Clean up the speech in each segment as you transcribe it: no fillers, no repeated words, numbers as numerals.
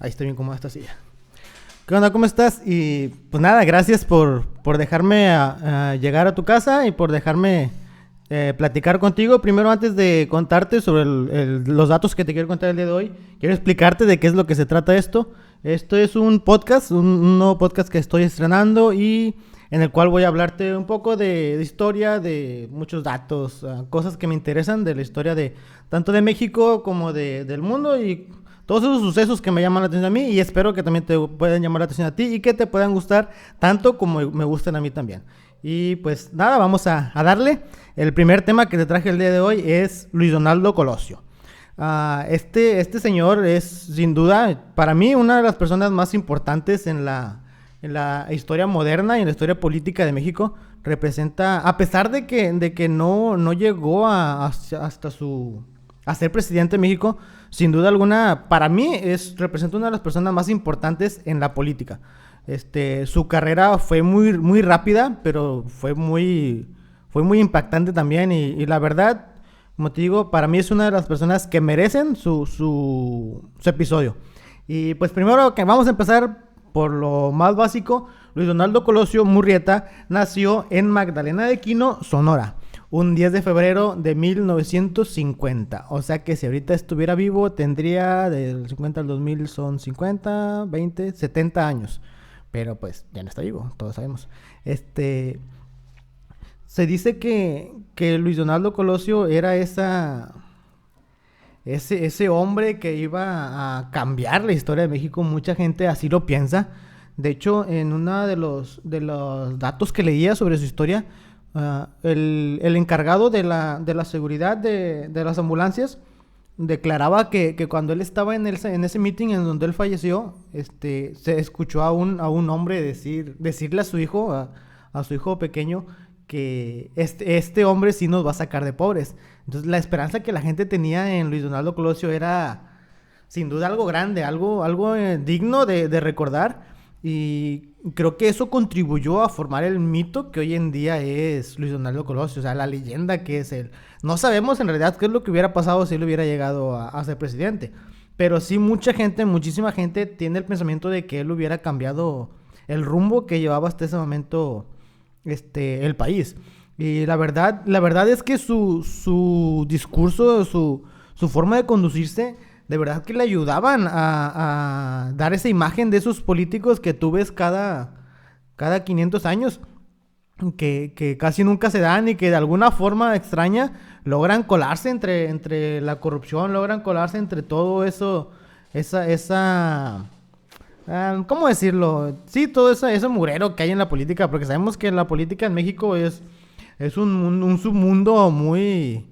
Ahí estoy bien cómoda esta silla. ¿Qué onda? ¿Cómo estás? Y pues nada, gracias por dejarme a llegar a tu casa y por dejarme platicar contigo. Primero, antes de contarte sobre los datos que te quiero contar el día de hoy, quiero explicarte de qué es lo que se trata esto. Esto es un podcast, un nuevo podcast que estoy estrenando y en el cual voy a hablarte un poco de historia, de muchos datos, cosas que me interesan de la historia de tanto de México como del mundo y todos esos sucesos que me llaman la atención a mí y espero que también te puedan llamar la atención a ti y que te puedan gustar tanto como me gustan a mí también. Y pues nada, vamos a darle. El primer tema que te traje el día de hoy es Luis Donaldo Colosio. Este señor es sin duda para mí una de las personas más importantes en la historia moderna y en la historia política de México. Representa, a pesar de que no llegó hasta a ser presidente de México, sin duda alguna, para mí representa una de las personas más importantes en la política. Su carrera fue muy rápida, pero fue muy impactante también y la verdad, como te digo, para mí es una de las personas que merecen su episodio. Y pues primero que vamos a empezar por lo más básico. Luis Donaldo Colosio Murrieta nació en Magdalena de Quino, Sonora, un 10 de febrero de 1950. O sea que si ahorita estuviera vivo, tendría del 50 al 2000 son 50, 20, 70 años. Pero pues ya no está vivo, todos sabemos. Se dice que Luis Donaldo Colosio era ese hombre que iba a cambiar la historia de México. Mucha gente así lo piensa. De hecho, en uno de los datos que leía sobre su historia, el encargado de la seguridad de las ambulancias declaraba que cuando él estaba en ese meeting en donde él falleció, se escuchó a un hombre decirle a su hijo, a su hijo pequeño, que este hombre sí nos va a sacar de pobres. Entonces la esperanza que la gente tenía en Luis Donaldo Colosio era sin duda algo grande, algo digno de recordar. Y creo que eso contribuyó a formar el mito que hoy en día es Luis Donaldo Colosio, o sea, la leyenda que es él. No sabemos en realidad qué es lo que hubiera pasado si él hubiera llegado a ser presidente, pero sí muchísima gente tiene el pensamiento de que él hubiera cambiado el rumbo que llevaba hasta ese momento el país. Y la verdad es que su discurso, su forma de conducirse, de verdad que le ayudaban a dar esa imagen de esos políticos que tú ves cada 500 años, que casi nunca se dan y que de alguna forma extraña logran colarse entre la corrupción, logran colarse entre todo eso, ¿cómo decirlo? Sí, todo ese mugrero que hay en la política, porque sabemos que la política en México es un submundo muy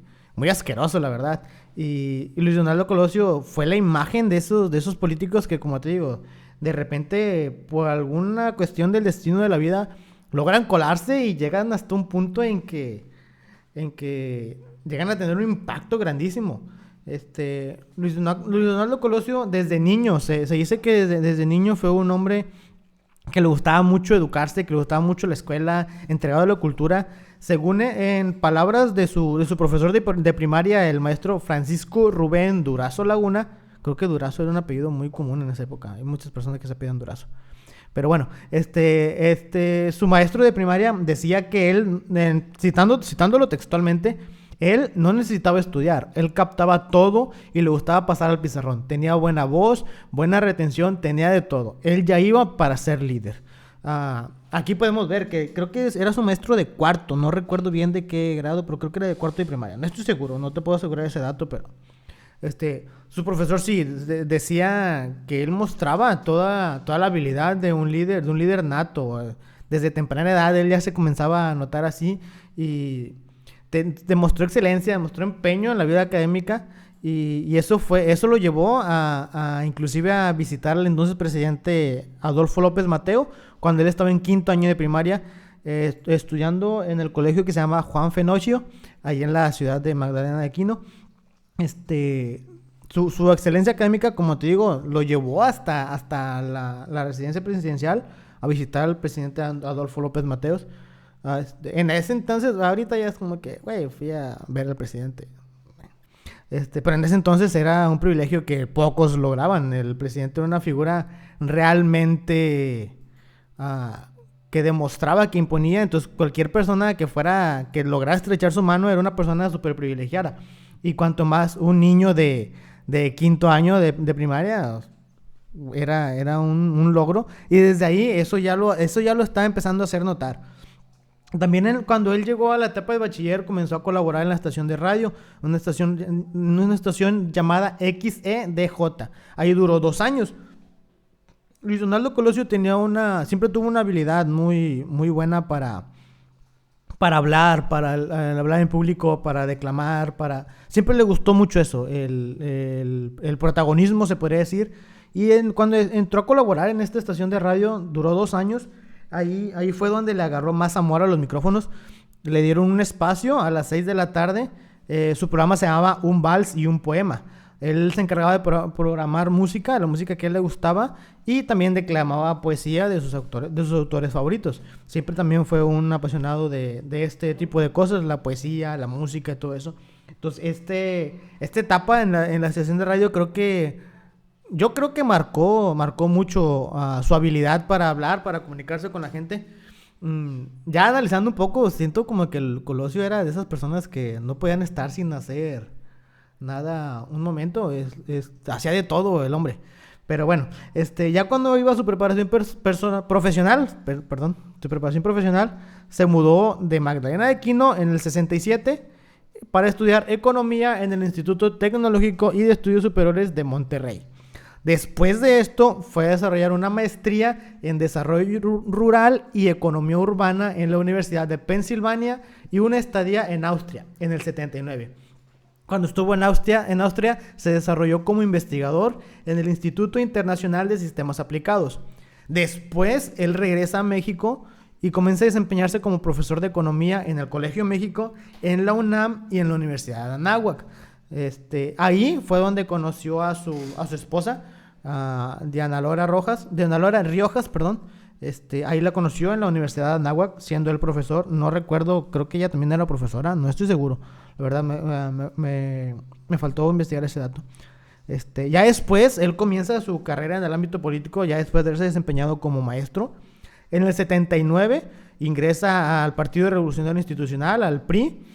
asqueroso, la verdad. Y Luis Donaldo Colosio fue la imagen de esos políticos que, como te digo, de repente, por alguna cuestión del destino de la vida, logran colarse y llegan hasta un punto en que llegan a tener un impacto grandísimo. Luis Donaldo Colosio desde niño, se dice que desde niño fue un hombre que le gustaba mucho educarse, que le gustaba mucho la escuela, entregado a la cultura. Según en palabras de su profesor de primaria, el maestro Francisco Rubén Durazo Laguna, creo que Durazo era un apellido muy común en esa época, hay muchas personas que se apellidan Durazo. Pero bueno, su maestro de primaria decía que él, citándolo textualmente, él no necesitaba estudiar, él captaba todo y le gustaba pasar al pizarrón. Tenía buena voz, buena retención, tenía de todo. Él ya iba para ser líder. Aquí podemos ver que creo que era su maestro de cuarto, no recuerdo bien de qué grado, pero creo que era de cuarto de primaria. No estoy seguro, no te puedo asegurar ese dato, pero su profesor sí decía que él mostraba toda la habilidad de un líder nato. Desde temprana edad él ya se comenzaba a notar así y demostró excelencia, demostró empeño en la vida académica y eso lo llevó inclusive a visitar al entonces presidente Adolfo López Mateo cuando él estaba en quinto año de primaria estudiando en el colegio que se llama Juan Fenocio, ahí en la ciudad de Magdalena de Quino. Su excelencia académica, como te digo, lo llevó hasta la residencia presidencial a visitar al presidente Adolfo López Mateos. En ese entonces, ahorita ya es como que, güey, fui a ver al presidente. Pero en ese entonces era un privilegio que pocos lograban. El presidente era una figura realmente que demostraba, que imponía. Entonces cualquier persona que lograra estrechar su mano era una persona súper privilegiada. Y cuanto más un niño de quinto año de primaria, era un logro. Y desde ahí eso ya lo estaba empezando a hacer notar. También cuando él llegó a la etapa de bachiller comenzó a colaborar en la estación de radio, una estación llamada XEDJ. Ahí duró 2 años. Luis Donaldo Colosio siempre tuvo una habilidad muy, muy buena para hablar, para hablar en público, para declamar, siempre le gustó mucho eso, el protagonismo, se podría decir. Y cuando entró a colaborar en esta estación de radio, duró 2 años. Ahí fue donde le agarró más amor a los micrófonos. Le dieron un espacio a las 6 de la tarde. Su programa se llamaba Un Vals y un Poema. Él se encargaba de programar música, la música que a él le gustaba, y también declamaba poesía de sus autores favoritos. Siempre también fue un apasionado de este tipo de cosas, la poesía, la música y todo eso. Entonces, esta etapa en la estación de radio yo creo que marcó mucho su habilidad para hablar, para comunicarse con la gente. Ya analizando un poco, siento como que el Colosio era de esas personas que no podían estar sin hacer nada un momento. Hacía de todo el hombre. Pero bueno, ya cuando iba a su preparación profesional, se mudó de Magdalena de Quino en el 67 para estudiar economía en el Instituto Tecnológico y de Estudios Superiores de Monterrey. Después de esto, fue a desarrollar una maestría en Desarrollo Rural y Economía Urbana en la Universidad de Pensilvania y una estadía en Austria en el 79. Cuando estuvo en Austria, se desarrolló como investigador en el Instituto Internacional de Sistemas Aplicados. Después, él regresa a México y comienza a desempeñarse como profesor de Economía en el Colegio México, en la UNAM y en la Universidad de Anáhuac. Ahí fue donde conoció a su esposa, Diana Lora Riojas, perdón. Ahí la conoció en la Universidad de Anáhuac, siendo él profesor. No recuerdo, creo que ella también era profesora, no estoy seguro. La verdad, me faltó investigar ese dato. Ya después, él comienza su carrera en el ámbito político, ya después de haberse desempeñado como maestro. En el 79 ingresa al Partido Revolucionario Institucional, al PRI.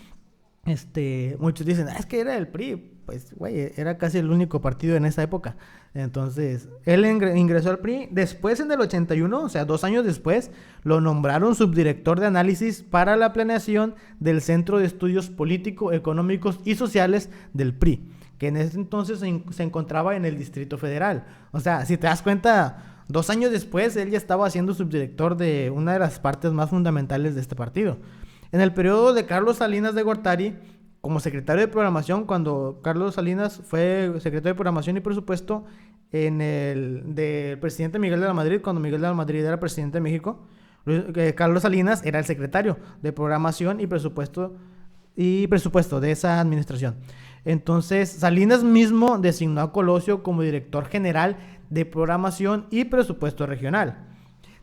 Muchos dicen, es que era el PRI. Pues, güey, era casi el único partido en esa época. Entonces, él ingresó al PRI. Después, en el 81, o sea, 2 años después, lo nombraron subdirector de análisis para la planeación del Centro de Estudios Político, Económicos y Sociales del PRI, que en ese entonces se encontraba en el Distrito Federal. O sea, si te das cuenta, 2 años después, él ya estaba siendo subdirector de una de las partes más fundamentales de este partido. En el periodo de Carlos Salinas de Gortari, como secretario de programación, cuando Carlos Salinas fue secretario de programación y presupuesto del presidente Miguel de la Madrid, cuando Miguel de la Madrid era presidente de México, Carlos Salinas era el secretario de programación y presupuesto de esa administración. Entonces, Salinas mismo designó a Colosio como director general de programación y presupuesto regional.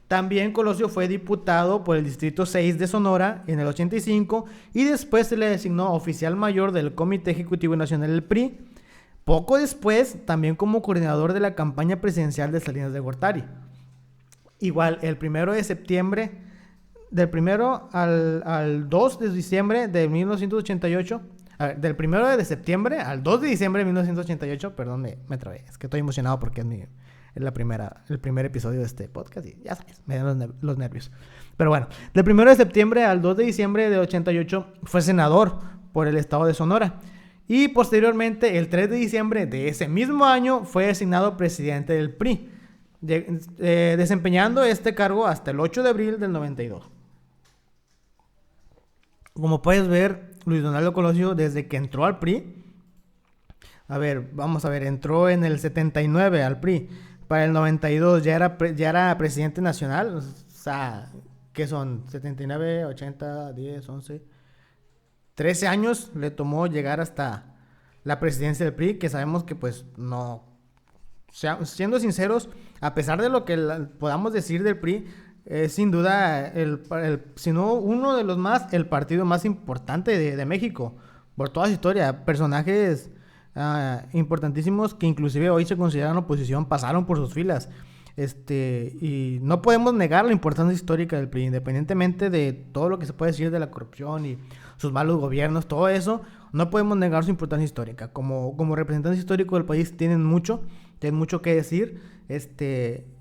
También Colosio fue diputado por el Distrito 6 de Sonora en el 85 y después se le designó oficial mayor del Comité Ejecutivo Nacional del PRI. Poco después, también como coordinador de la campaña presidencial de Salinas de Gortari. Igual, el 1 de septiembre, del 1 al 2 de diciembre de 1988, del 1 de septiembre al 2 de diciembre de 1988, perdón, me trabé, es que estoy emocionado porque es el primer episodio de este podcast y ya sabes, me dan los nervios. Pero bueno, del 1 de septiembre al 2 de diciembre de 88 fue senador por el estado de Sonora. Y posteriormente, el 3 de diciembre de ese mismo año, fue designado presidente del PRI, desempeñando este cargo hasta el 8 de abril del 92. Como puedes ver, Luis Donaldo Colosio, desde que entró al PRI, entró en el 79 al PRI. Para el 92 ya era presidente nacional. O sea, ¿qué son? 79, 80, 10, 11... 13 años le tomó llegar hasta la presidencia del PRI, que sabemos que pues no... O sea, siendo sinceros, a pesar de lo que podamos decir del PRI, sin duda, si no uno de los más, el partido más importante de México, por toda su historia. Personajes importantísimos que inclusive hoy se consideran oposición pasaron por sus filas. Y no podemos negar la importancia histórica del PRI, independientemente de todo lo que se puede decir de la corrupción y sus malos gobiernos, todo eso, no podemos negar su importancia histórica. Como representantes históricos del país tienen mucho que decir,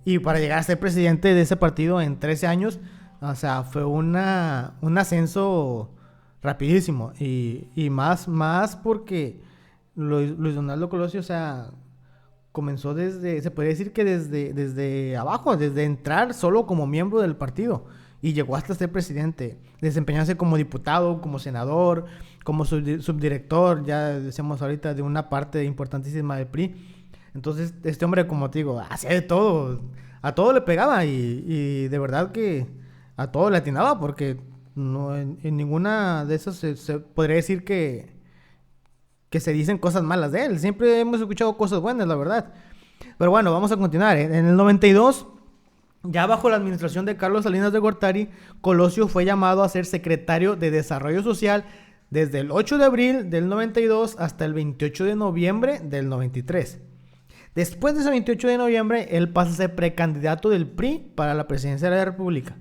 y para llegar a ser presidente de ese partido en 13 años, o sea, fue un ascenso rapidísimo, y más porque Luis Donaldo Colosio, o sea, comenzó se podría decir que desde abajo, desde entrar solo como miembro del partido y llegó hasta ser presidente, desempeñarse como diputado, como senador, como subdirector, ya decíamos ahorita, de una parte importantísima del PRI. Entonces, este hombre, como te digo, hacía de todo, a todo le pegaba, y de verdad que a todo le atinaba, porque no, en ninguna de esas se podría decir que se dicen cosas malas de él. Siempre hemos escuchado cosas buenas, la verdad. Pero bueno, vamos a continuar. En el 92, ya bajo la administración de Carlos Salinas de Gortari, Colosio fue llamado a ser secretario de Desarrollo Social desde el 8 de abril del 92 hasta el 28 de noviembre del 93. Después de ese 28 de noviembre, él pasa a ser precandidato del PRI para la presidencia de la República.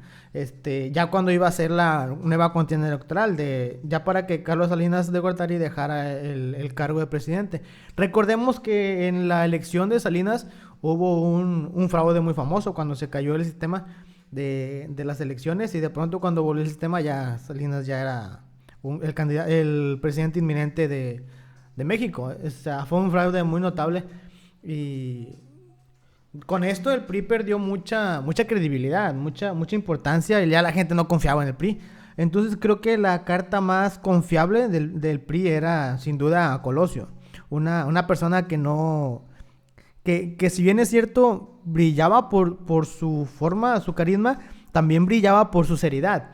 Ya cuando iba a ser la nueva contienda electoral, ya para que Carlos Salinas de Gortari dejara el cargo de presidente. Recordemos que en la elección de Salinas hubo un fraude muy famoso cuando se cayó el sistema de las elecciones, y de pronto cuando volvió el sistema ya Salinas ya era el presidente inminente de México. O sea, fue un fraude muy notable, y con esto el PRI perdió mucha credibilidad, mucha importancia, y ya la gente no confiaba en el PRI. Entonces creo que la carta más confiable del PRI era sin duda Colosio. Una persona que no... Que si bien es cierto, brillaba por su forma, su carisma, también brillaba por su seriedad.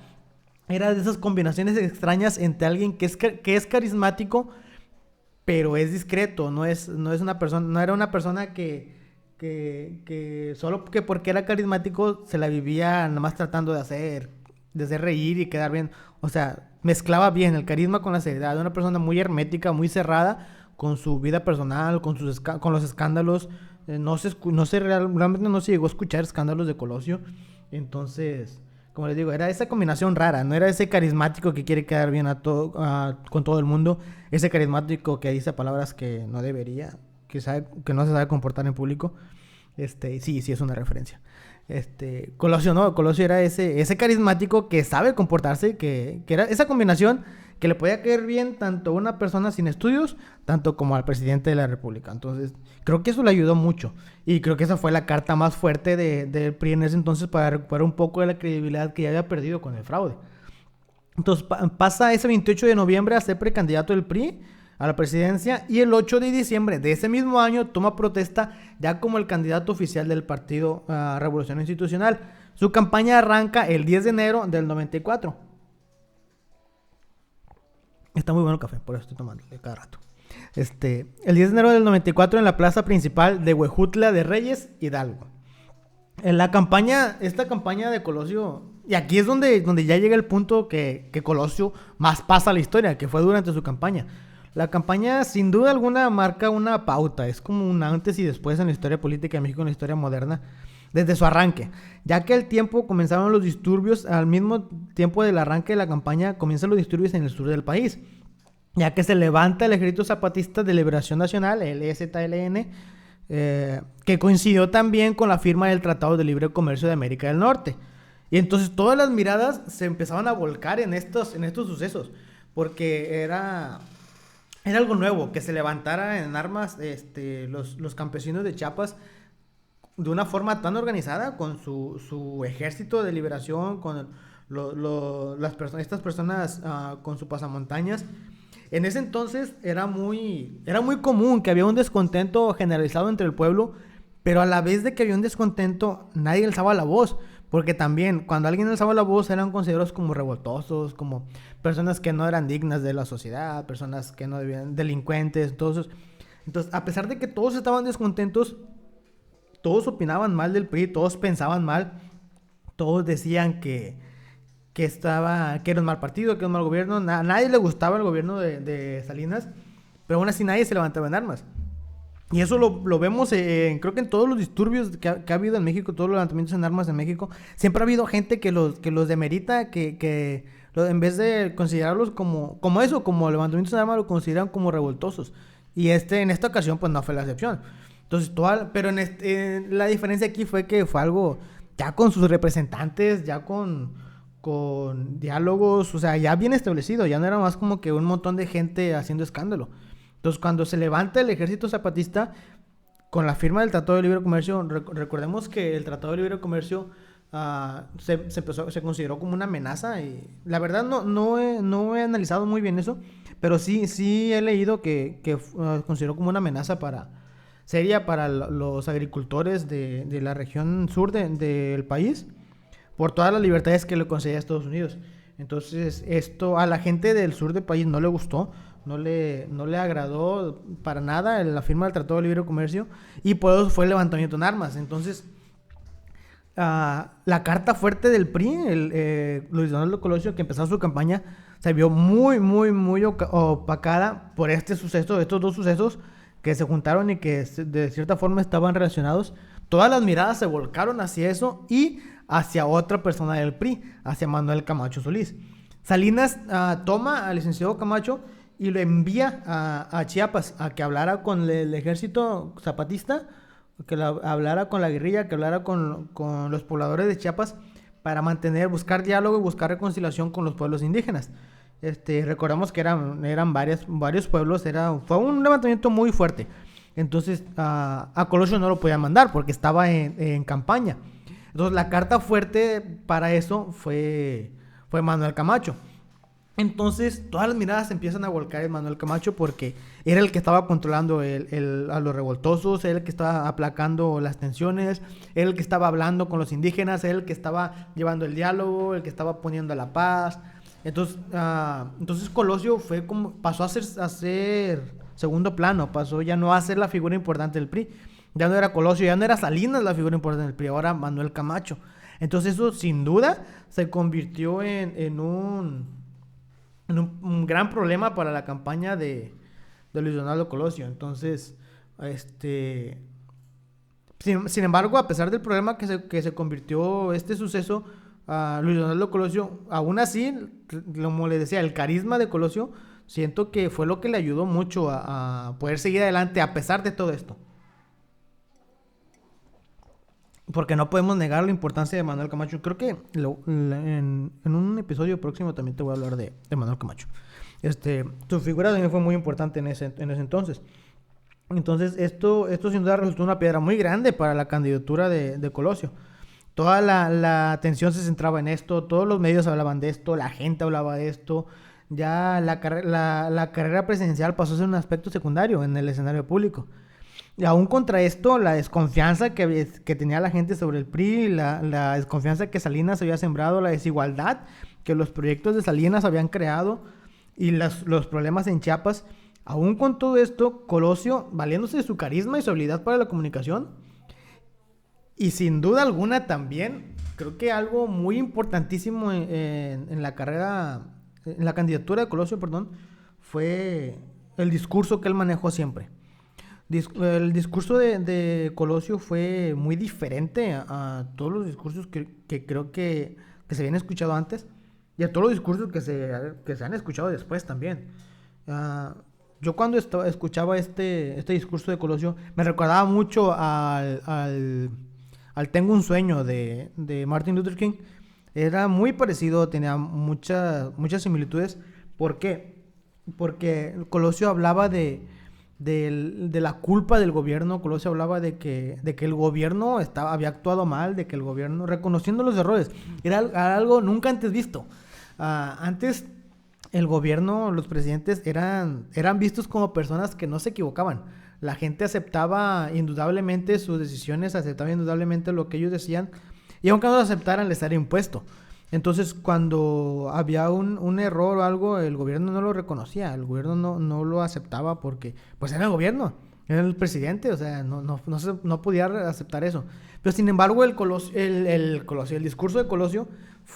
Era de esas combinaciones extrañas entre alguien que es carismático, pero es discreto. No era una persona que solo que porque era carismático se la vivía nada más tratando de hacer reír y quedar bien. O sea, mezclaba bien el carisma con la seriedad. Era una persona muy hermética, muy cerrada con su vida personal, con los escándalos. Realmente no se llegó a escuchar escándalos de Colosio. Entonces, como les digo, era esa combinación rara. No era ese carismático que quiere quedar bien con todo el mundo. Ese carismático que dice palabras que no debería, que no se sabe comportar en público. Sí es una referencia. Colosio no, Colosio era ese carismático que sabe comportarse, que era esa combinación que le podía caer bien tanto a una persona sin estudios, tanto como al presidente de la República. Entonces, creo que eso le ayudó mucho, y creo que esa fue la carta más fuerte del PRI en ese entonces para recuperar un poco de la credibilidad que ya había perdido con el fraude. Entonces, pasa ese 28 de noviembre a ser precandidato del PRI a la presidencia, y el 8 de diciembre de ese mismo año toma protesta ya como el candidato oficial del Partido Revolución Institucional. Su campaña arranca el 10 de enero del 94. Está muy bueno el café, por eso estoy tomando cada rato. El 10 de enero del 94 en la plaza principal de Huejutla de Reyes, Hidalgo. Esta campaña de Colosio, y aquí es donde ya llega el punto que Colosio más pasa a la historia, que fue durante su campaña. La campaña, sin duda alguna, marca una pauta. Es como un antes y después en la historia política de México, en la historia moderna, desde su arranque. Ya que comenzaron los disturbios, al mismo tiempo del arranque de la campaña, comienzan los disturbios en el sur del país. Ya que se levanta el Ejército Zapatista de Liberación Nacional, el EZLN, que coincidió también con la firma del Tratado de Libre Comercio de América del Norte. Y entonces todas las miradas se empezaban a volcar en estos sucesos, porque era algo nuevo, que se levantara en armas los campesinos de Chiapas de una forma tan organizada, con su ejército de liberación, con estas personas con su pasamontañas. En ese entonces era muy común que había un descontento generalizado entre el pueblo, pero a la vez de que había un descontento, nadie alzaba la voz, porque también cuando alguien alzaba la voz eran considerados como revoltosos, como personas que no eran dignas de la sociedad, personas que no debían, delincuentes, todos. Entonces, a pesar de que todos estaban descontentos, todos opinaban mal del PRI, todos pensaban mal, todos decían que era un mal partido, que era un mal gobierno. A nadie le gustaba el gobierno de Salinas, pero aún así nadie se levantaba en armas. Y eso lo vemos, creo que en todos los disturbios que ha habido en México, todos los levantamientos en armas en México, siempre ha habido gente que los demerita, en vez de considerarlos como eso, como levantamientos en armas, lo consideran como revoltosos. Y en esta ocasión, pues no fue la excepción. Entonces, pero la diferencia aquí fue que fue algo ya con sus representantes, ya con diálogos, o sea, ya bien establecido, ya no era más como que un montón de gente haciendo escándalo. Entonces, cuando se levanta el ejército zapatista con la firma del Tratado de Libre Comercio, recordemos que el Tratado de Libre Comercio se consideró como una amenaza y la verdad no he analizado muy bien eso, pero sí he leído que consideró como una amenaza seria para los agricultores de la región sur del país por todas las libertades que le concedía a Estados Unidos. Entonces, esto a la gente del sur del país no le gustó, no le agradó para nada la firma del Tratado de Libre Comercio y por eso fue el levantamiento en armas. Entonces, la carta fuerte del PRI, Luis Donaldo Colosio, que empezó su campaña, se vio muy, muy, muy opacada por estos dos sucesos que se juntaron y que de cierta forma estaban relacionados. Todas las miradas se volcaron hacia eso y hacia otra persona del PRI, hacia Manuel Camacho Solís. Salinas toma al licenciado Camacho y lo envía a Chiapas a que hablara con el ejército zapatista, que hablara con la guerrilla, que hablara con los pobladores de Chiapas para buscar diálogo y buscar reconciliación con los pueblos indígenas. Recordamos que eran varios pueblos, fue un levantamiento muy fuerte. Entonces a Colosio no lo podía mandar porque estaba en campaña. Entonces la carta fuerte para eso fue Manuel Camacho. Entonces todas las miradas se empiezan a volcar en Manuel Camacho porque era el que estaba controlando a los revoltosos, era el que estaba aplacando las tensiones, era el que estaba hablando con los indígenas, era el que estaba llevando el diálogo, el que estaba poniendo la paz. Entonces Colosio pasó a ser segundo plano, pasó ya no a ser la figura importante del PRI. Ya no era Colosio, ya no era Salinas la figura importante del PRI, ahora Manuel Camacho. Entonces eso sin duda se convirtió en un gran problema para la campaña de Luis Donaldo Colosio. Entonces, sin embargo, a pesar del problema que se convirtió este suceso, Luis Donaldo Colosio, aún así, como le decía, el carisma de Colosio, siento que fue lo que le ayudó mucho a poder seguir adelante a pesar de todo esto. Porque no podemos negar la importancia de Manuel Camacho. Creo que en un episodio próximo también te voy a hablar de Manuel Camacho. Su figura también fue muy importante en ese entonces. Entonces, esto sin duda resultó una piedra muy grande para la candidatura de Colosio. Toda la atención se centraba en esto, todos los medios hablaban de esto, la gente hablaba de esto. Ya la carrera presidencial pasó a ser un aspecto secundario en el escenario público. Y aún contra esto, la desconfianza que tenía la gente sobre el PRI, la desconfianza que Salinas había sembrado, la desigualdad que los proyectos de Salinas habían creado y los problemas en Chiapas, aún con todo esto, Colosio, valiéndose de su carisma y su habilidad para la comunicación, y sin duda alguna también, creo que algo muy importantísimo en la candidatura de Colosio, fue el discurso que él manejó siempre. El discurso de Colosio fue muy diferente a todos los discursos que creo que se habían escuchado antes y a todos los discursos que se han escuchado después también. Yo cuando escuchaba este discurso de Colosio me recordaba mucho al Tengo un sueño de Martin Luther King. Era muy parecido, tenía muchas similitudes. ¿Por qué? Porque Colosio hablaba de la culpa del gobierno. Colosio hablaba de que el gobierno había actuado mal, de que el gobierno, reconociendo los errores, era algo nunca antes visto. Antes el gobierno, los presidentes eran vistos como personas que no se equivocaban. La gente aceptaba indudablemente sus decisiones, aceptaba indudablemente lo que ellos decían, y aunque no lo aceptaran, les era impuesto. Entonces, cuando había un error o algo, el gobierno no lo reconocía, el gobierno no lo aceptaba porque, pues, era el gobierno, era el presidente, o sea, no podía aceptar eso. Pero, sin embargo, el discurso de Colosio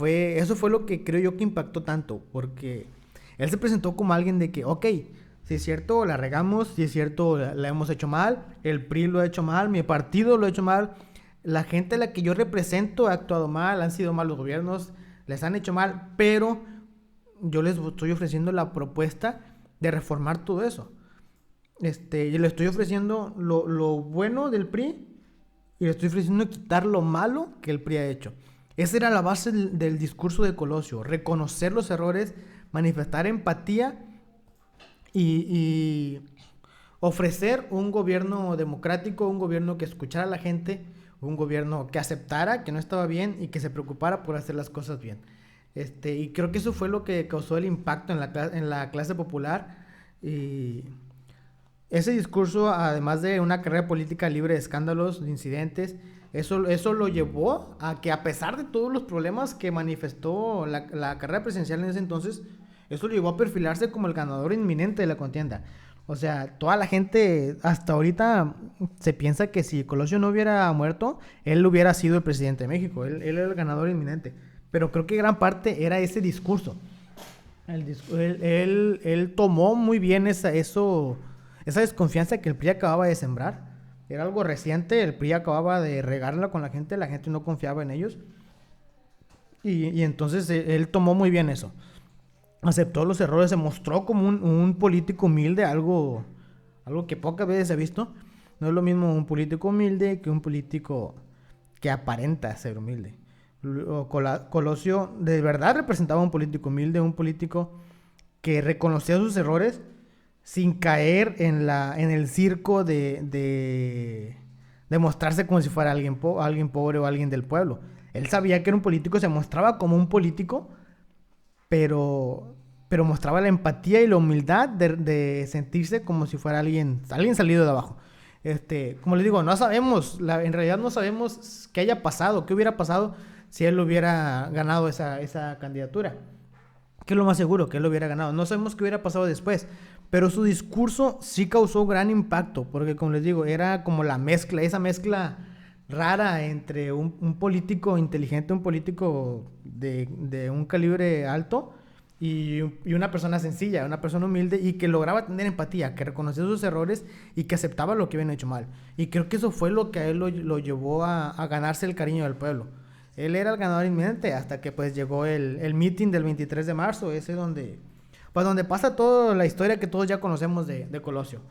eso fue lo que creo yo que impactó tanto, porque él se presentó como alguien de que, ok, si es cierto, la regamos, si es cierto, la hemos hecho mal, el PRI lo ha hecho mal, mi partido lo ha hecho mal, la gente a la que yo represento ha actuado mal, han sido malos gobiernos, les han hecho mal, pero yo les estoy ofreciendo la propuesta de reformar todo eso. Yo le estoy ofreciendo lo bueno del PRI y le estoy ofreciendo quitar lo malo que el PRI ha hecho. Esa era la base del discurso de Colosio, reconocer los errores, manifestar empatía y ofrecer un gobierno democrático, un gobierno que escuchara a la gente, un gobierno que aceptara que no estaba bien y que se preocupara por hacer las cosas bien. Y creo que eso fue lo que causó el impacto en la clase popular. Y ese discurso, además de una carrera política libre de escándalos, de incidentes, eso lo llevó a que, a pesar de todos los problemas que manifestó la carrera presidencial en ese entonces, eso lo llevó a perfilarse como el ganador inminente de la contienda. O sea, toda la gente hasta ahorita se piensa que si Colosio no hubiera muerto, él hubiera sido el presidente de México. Él era el ganador inminente. Pero creo que gran parte era ese discurso. Él tomó muy bien esa desconfianza que el PRI acababa de sembrar. Era algo reciente, el PRI acababa de regarla con la gente no confiaba en ellos. Y entonces él tomó muy bien eso. Aceptó los errores, se mostró como un político humilde, algo que pocas veces se ha visto. No es lo mismo un político humilde que un político que aparenta ser humilde. Colosio de verdad representaba un político humilde, un político que reconocía sus errores sin caer en el circo de mostrarse como si fuera alguien pobre o alguien del pueblo. Él sabía que era un político, se mostraba como un político, pero mostraba la empatía y la humildad de sentirse como si fuera alguien salido de abajo. Como les digo, no sabemos, en realidad no sabemos qué haya pasado, qué hubiera pasado si él hubiera ganado esa candidatura. Que es lo más seguro, que él lo hubiera ganado. No sabemos qué hubiera pasado después, pero su discurso sí causó gran impacto, porque como les digo, era como esa mezcla rara entre un político inteligente, un político de un calibre alto y una persona sencilla, una persona humilde y que lograba tener empatía, que reconocía sus errores y que aceptaba lo que habían hecho mal. Y creo que eso fue lo que a él lo llevó a ganarse el cariño del pueblo. Él era el ganador inminente hasta que pues llegó el meeting del 23 de marzo, ese donde pasa toda la historia que todos ya conocemos de Colosio.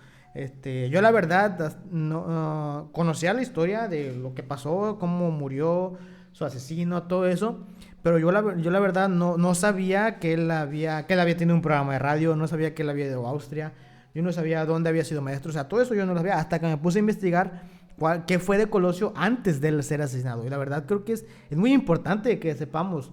Yo la verdad no conocía la historia de lo que pasó, cómo murió su asesino, todo eso, pero yo la verdad no sabía que él había tenido un programa de radio, no sabía que él había ido a Austria, yo no sabía dónde había sido maestro, o sea, todo eso yo no lo sabía hasta que me puse a investigar qué fue de Colosio antes de él ser asesinado. Y la verdad creo que es muy importante que sepamos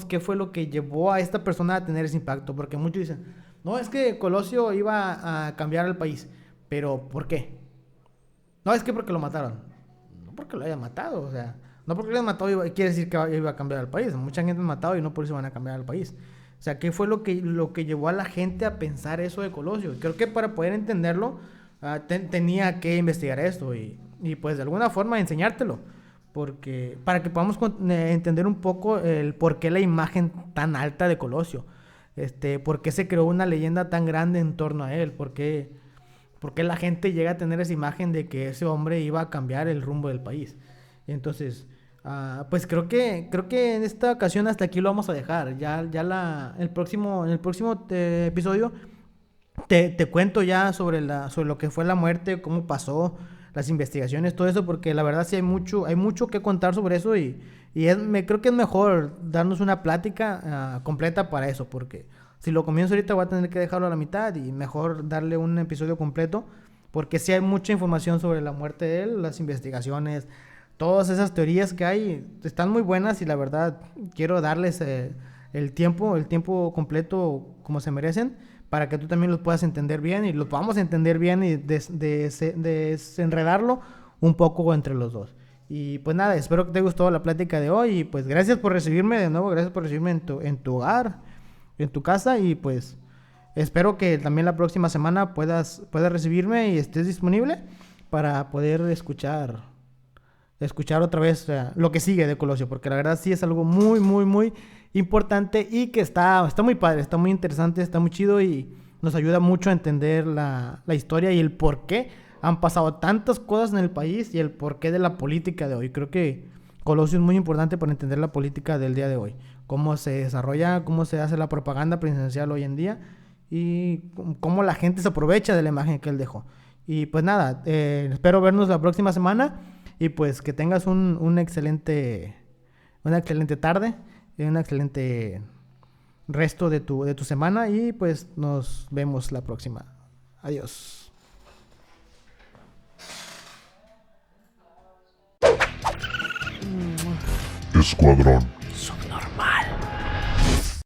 qué fue lo que llevó a esta persona a tener ese impacto, porque muchos dicen, no, es que Colosio iba a cambiar el país, pero ¿por qué? No, es que porque lo mataron. No porque lo hayan matado, o sea, no porque lo hayan matado quiere decir que iba a cambiar el país. Mucha gente ha matado y no por eso van a cambiar el país. O sea, ¿qué fue lo que llevó a la gente a pensar eso de Colosio? Creo que para poder entenderlo, tenía que investigar esto y pues de alguna forma enseñártelo. Porque para que podamos entender un poco el por qué la imagen tan alta de Colosio. Por qué se creó una leyenda tan grande en torno a él. Por qué la gente llega a tener esa imagen de que ese hombre iba a cambiar el rumbo del país. Entonces, pues creo que en esta ocasión hasta aquí lo vamos a dejar. En el próximo episodio te cuento ya sobre lo que fue la muerte, cómo pasó, las investigaciones, todo eso, porque la verdad sí hay mucho que contar sobre eso y creo que es mejor darnos una plática completa para eso, porque si lo comienzo ahorita voy a tener que dejarlo a la mitad y mejor darle un episodio completo, porque sí hay mucha información sobre la muerte de él, las investigaciones, todas esas teorías que hay están muy buenas y la verdad quiero darles el tiempo completo como se merecen, para que tú también los puedas entender bien y los podamos entender bien y desenredarlo un poco entre los dos. Y pues nada, espero que te haya gustado la plática de hoy y pues gracias por recibirme de nuevo, gracias por recibirme en tu hogar, en tu casa y pues espero que también la próxima semana puedas recibirme y estés disponible para poder escuchar otra vez lo que sigue de Colosio, porque la verdad sí es algo muy, muy, muy importante y que está muy padre, está muy interesante, está muy chido y nos ayuda mucho a entender la historia y el por qué han pasado tantas cosas en el país y el porqué de la política de hoy. Creo que Colosio es muy importante para entender la política del día de hoy. Cómo se desarrolla, cómo se hace la propaganda presidencial hoy en día y cómo la gente se aprovecha de la imagen que él dejó. Y pues nada, espero vernos la próxima semana y pues que tengas una excelente tarde, un excelente resto de tu semana y pues nos vemos la próxima. Adiós. Escuadrón.